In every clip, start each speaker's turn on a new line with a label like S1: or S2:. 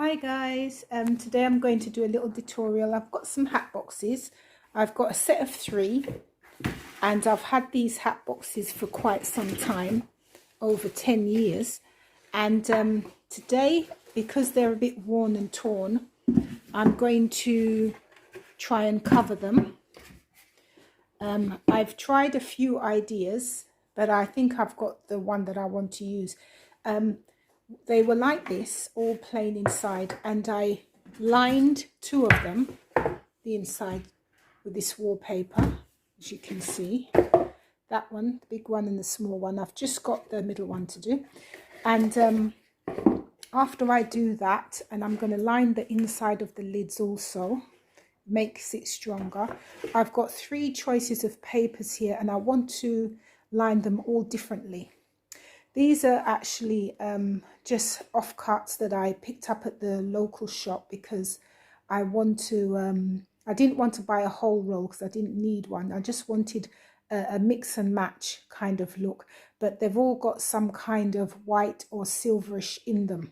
S1: Hi guys, today I'm going to do a little tutorial. I've got some hat boxes. I've got a set of 3 and I've had these hat boxes for quite some time, over 10 years. And today, because they're a bit worn and torn, I'm going to try and cover them. I've tried a few ideas, but I think I've got the one that I want to use. They were like this, all plain inside, and I lined 2 of them, the inside, with this wallpaper, as you can see. That one, the big one and the small one. I've just got the middle one to do. And after I do that, and I'm going to line the inside of the lids also, makes it stronger. I've got 3 choices of papers here, and I want to line them all differently. These are actually just offcuts that I picked up at the local shop because I want to, I didn't want to buy a whole roll because I didn't need one. I just wanted a mix and match kind of look, but they've all got some kind of white or silverish in them.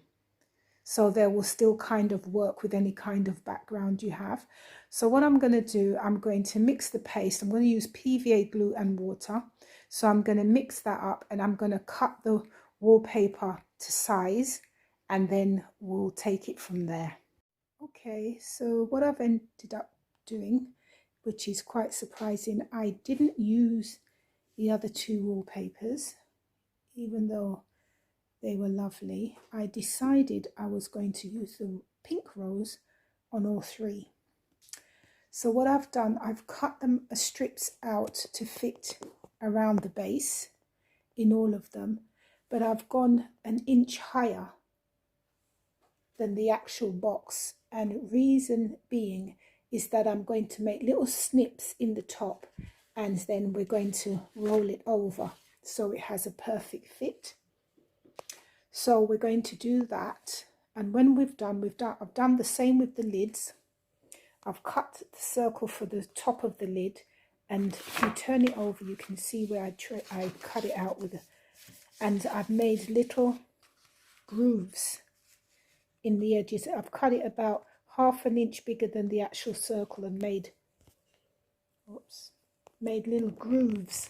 S1: So they will still kind of work with any kind of background you have. So what I'm going to do, I'm going to mix the paste. I'm going to use PVA glue and water. So I'm going to mix that up and I'm going to cut the wallpaper to size and then we'll take it from there. Okay, so what I've ended up doing, which is quite surprising, I didn't use the other 2 wallpapers, even though they were lovely. I decided I was going to use the pink rose on all 3. So what I've done, I've cut them strips out to fit around the base in all of them, but I've gone an inch higher than the actual box, and reason being is that I'm going to make little snips in the top and then we're going to roll it over so it has a perfect fit. So we're going to do that, and when I've done the same with the lids. I've cut the circle for the top of the lid, and if you turn it over you can see where I cut it out with and I've made little grooves in the edges. I've cut it about ½ an inch bigger than the actual circle and made little grooves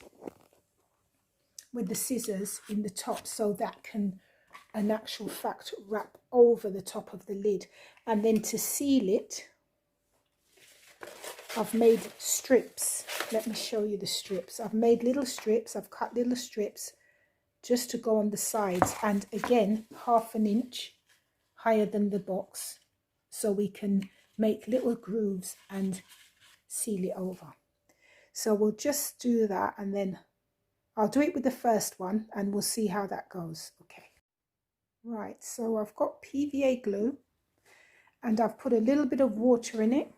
S1: with the scissors in the top, so that can in actual fact wrap over the top of the lid. And then to seal it, I've made strips. Let me show you the strips. I've made little strips. I've cut little strips just to go on the sides, and again ½ an inch higher than the box, so we can make little grooves and seal it over. So we'll just do that, and then I'll do it with the first one and we'll see how that goes. Okay. Right, so I've got PVA glue and I've put a little bit of water in it,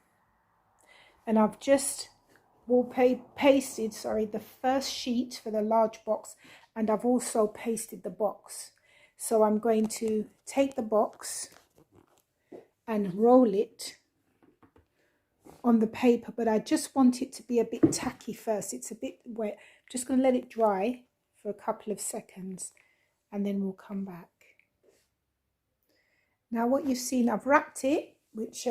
S1: and I've just pasted the first sheet for the large box, and I've also pasted the box. So I'm going to take the box and roll it on the paper, but I just want it to be a bit tacky first. It's a bit wet. I'm just going to let it dry for a couple of seconds and then we'll come back. Now what you've seen, I've wrapped it, which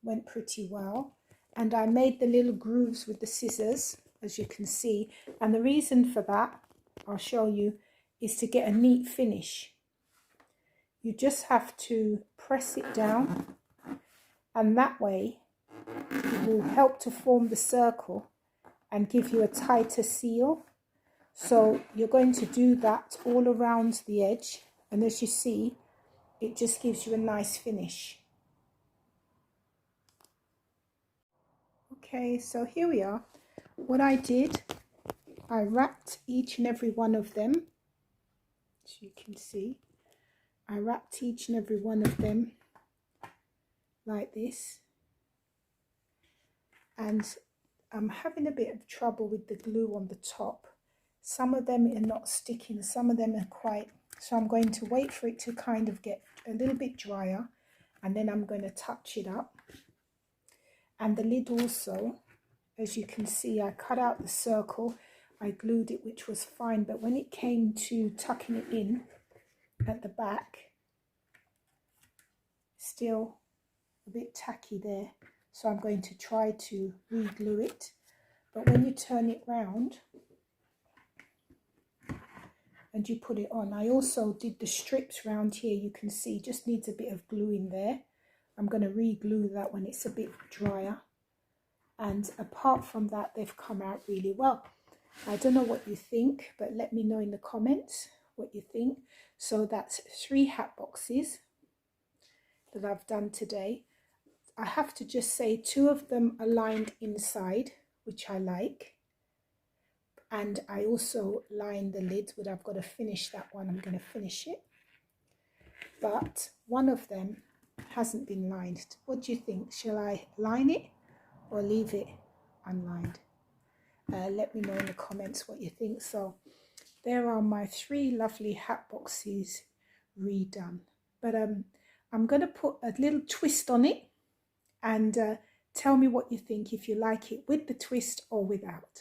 S1: went pretty well, and I made the little grooves with the scissors, as you can see, and the reason for that, I'll show you, is to get a neat finish. You just have to press it down, and that way it will help to form the circle and give you a tighter seal. So you're going to do that all around the edge, and as you see, it just gives you a nice finish. Okay, so here we are. What I did, I wrapped each and every one of them, as you can see. I wrapped each and every one of them like this, and I'm having a bit of trouble with the glue on the top. Some of them are not sticking, some of them are quite, so I'm going to wait for it to kind of get a little bit drier, and then I'm going to touch it up. And the lid also, as you can see, I cut out the circle, I glued it, which was fine, but when it came to tucking it in at the back, still a bit tacky there, so I'm going to try to re-glue it. But when you turn it round and you put it on, I also did the strips round here, you can see just needs a bit of glue in there. I'm going to re-glue that when it's a bit drier, and apart from that they've come out really well. I don't know what you think, but let me know in the comments what you think. So that's 3 hat boxes that I've done today. I have to just say 2 of them are lined inside, which I like, and I also lined the lids, but I've got to finish that one. I'm going to finish it, but one of them hasn't been lined. What do you think? Shall I line it or leave it unlined? Let me know in the comments what you think. So there are my 3 lovely hat boxes redone, but I'm going to put a little twist on it, and tell me what you think, if you like it with the twist or without.